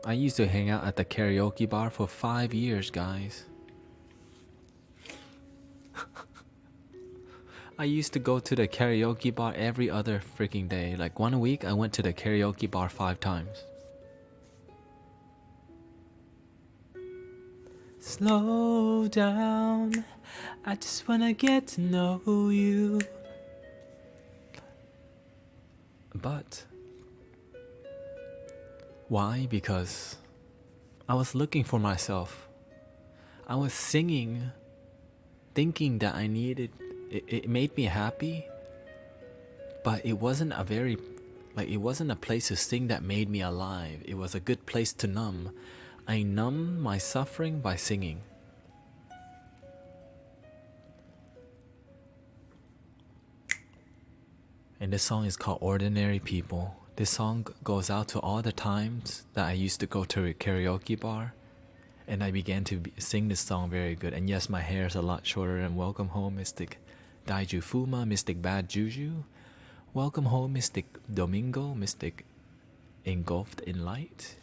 I used to hang out at the karaoke bar for 5 years, guys. I used to go to the karaoke bar every other freaking day. Like 1 week, I went to the karaoke bar 5 times. Slow down, I just wanna get to know you. But why? Because I was looking for myself. I was singing, thinking that I needed it made me happy, but it wasn't it wasn't a place to sing that made me alive. It was a good place to numb. I numb my suffering by singing. And this song is called Ordinary People. This song goes out to all the times that I used to go to a karaoke bar, and I began to sing this song very good. And yes, my hair is a lot shorter. And welcome home, Mystic Daiju Fuma, Mystic Bad Juju. Welcome home, Mystic Domingo, Mystic Engulfed in Light.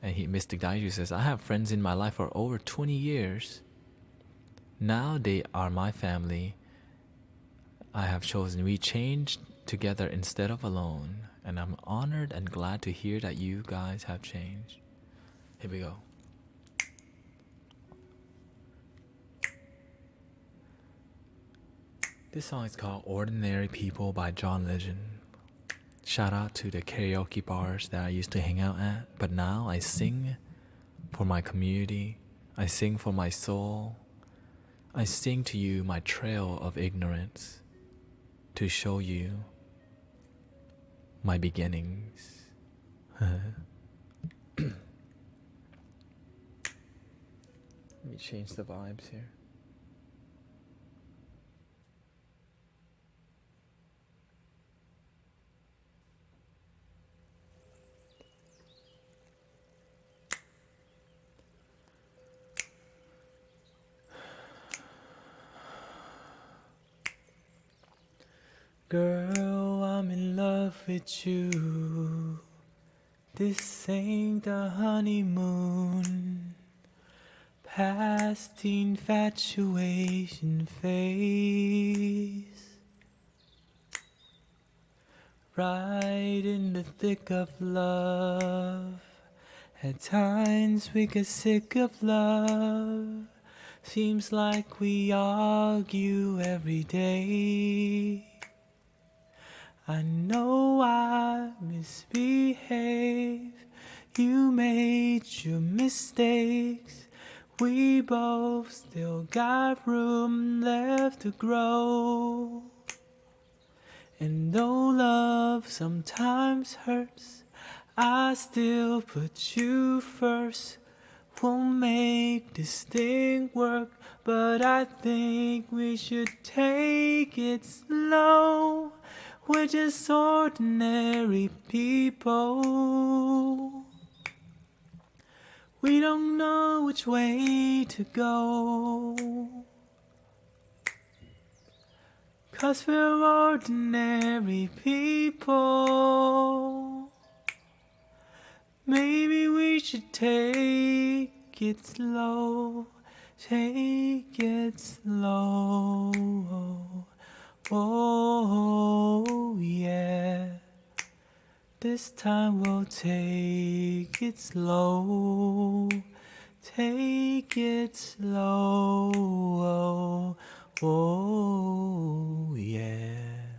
And Mystic Daiju says, I have friends in my life for over 20 years. Now they are my family. I have chosen we changed together instead of alone. And I'm honored and glad to hear that you guys have changed. Here we go. This song is called Ordinary People by John Legend. Shout out to the karaoke bars that I used to hang out at, but now I sing for my community. I sing for my soul. I sing to you my trail of ignorance to show you my beginnings. Let me change the vibes here. Girl, I'm in love with you. This ain't a honeymoon. Past the infatuation phase. Right in the thick of love. At times we get sick of love. Seems like we argue every day. I know I misbehave. You made your mistakes. We both still got room left to grow. And though love sometimes hurts, I still put you first. Won't make this thing work, but I think we should take it slow. We're just ordinary people. We don't know which way to go. 'Cause we're ordinary people. Maybe we should take it slow. Take it slow. Oh, yeah. This time we'll take it slow. Take it slow. Oh, yeah.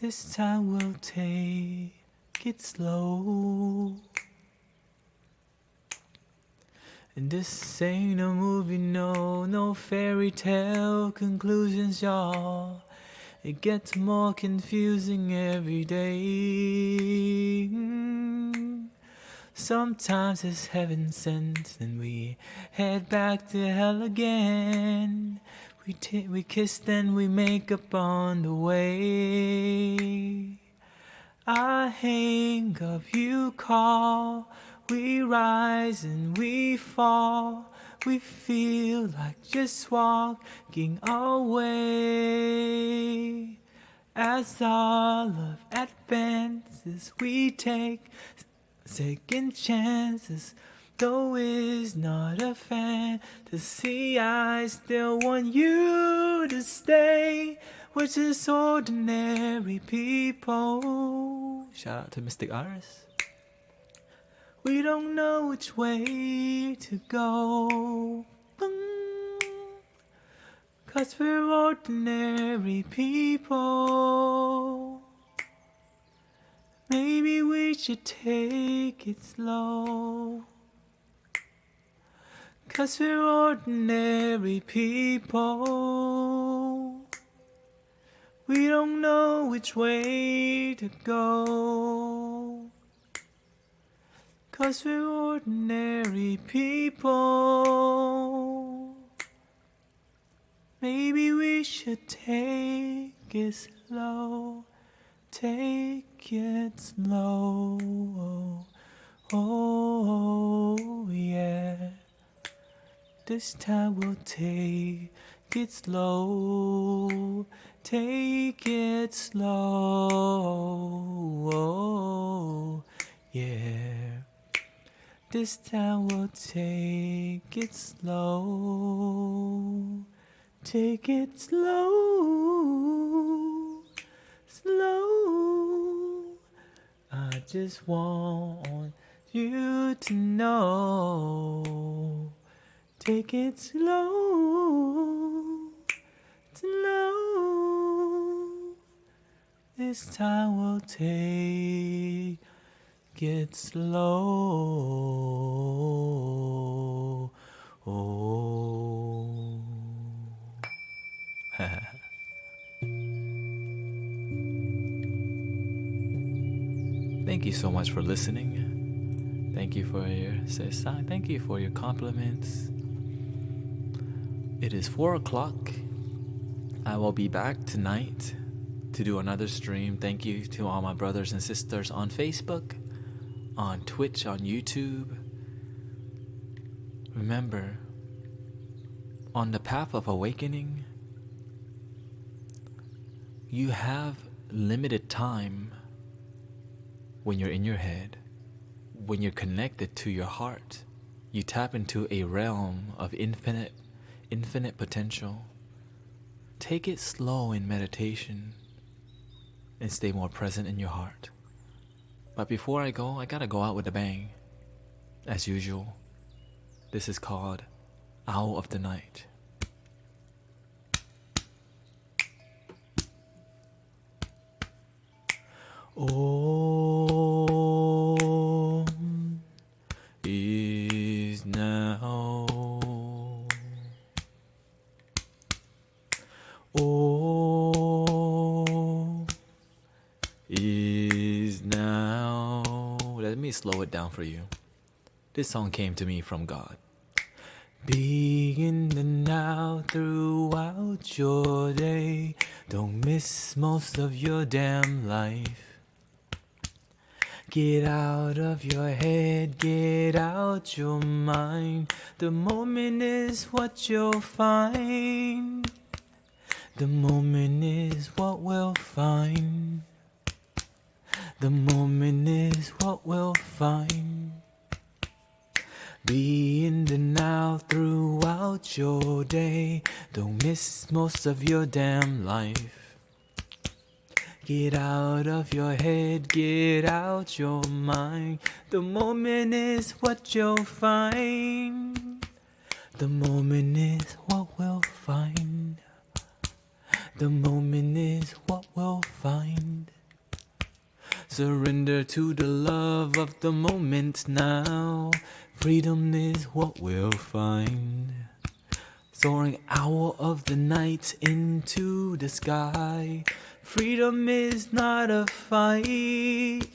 This time we'll take it slow. And this ain't a movie, no fairy tale conclusions, y'all. It gets more confusing every day. Sometimes it's heaven sent, and we head back to hell again. We kiss, then we make up on the way. I hang up, you call. We rise and we fall. We feel like just walking away. As our love advances, we take second chances. Though it's not a fantasy, I still want you to stay. We're just ordinary people. Shout out to Mystic Iris. We don't know which way to go. 'Cause we're ordinary people. Maybe we should take it slow. 'Cause we're ordinary people. We don't know which way to go. 'Cause we're ordinary people. Maybe we should take it slow. Take it slow. Oh, yeah. This time we'll take it slow. Take it slow. Yeah. This time we'll take it slow. Take it slow. Slow. I just want you to know. Take it slow. Slow. This time we'll take it slow. Oh. Thank you so much for listening. Thank you for your compliments. It is 4 o'clock. I will be back tonight to do another stream. Thank you to all my brothers and sisters on Facebook, on Twitch, on YouTube. Remember, on the path of awakening, You have limited time when you're in your head. When you're connected to your heart, you tap into a realm of infinite potential. Take it slow in meditation and stay more present in your heart. But before I go, I gotta go out with a bang. As usual, this is called Owl of the Night. Om is now. Om is now. Let me slow it down for you. This song came to me from God. Be in the now throughout your day. Don't miss most of your damn life. Get out of your head, get out your mind. The moment is what you'll find. The moment is what we'll find. The moment is what we'll find. Be in the now throughout your day. Don't miss most of your damn life. Get out of your head, get out your mind. The moment is what you'll find. The moment is what we'll find. The moment is what we'll find. Surrender to the love of the moment now. Freedom is what we'll find. Soaring owl of the night into the sky. Freedom is not a fight.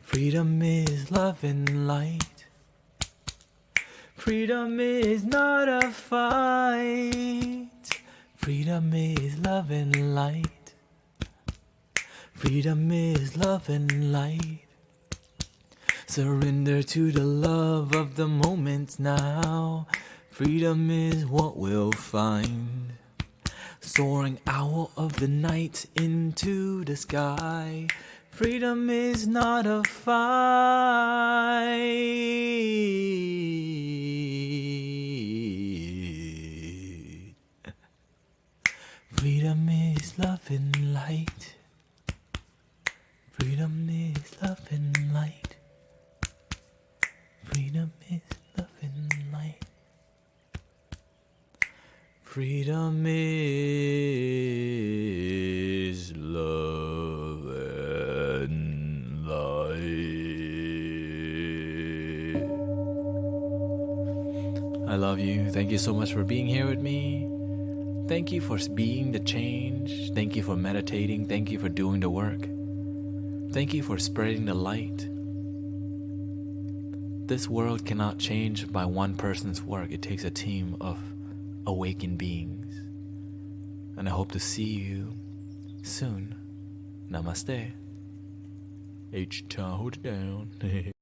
Freedom is love and light. Freedom is not a fight. Freedom is love and light. Freedom is love and light. Surrender to the love of the moment now. Freedom is what we'll find. Soaring owl of the night into the sky. Freedom is not a fight. Freedom is love and light. Freedom is love and light. Freedom is love and light. Freedom is love and light. I love you. Thank you so much for being here with me. Thank you for being the change. Thank you for meditating. Thank you for doing the work. Thank you for spreading the light. This world cannot change by one person's work. It takes a team of awakened beings. And I hope to see you soon. Namaste. H-Town down.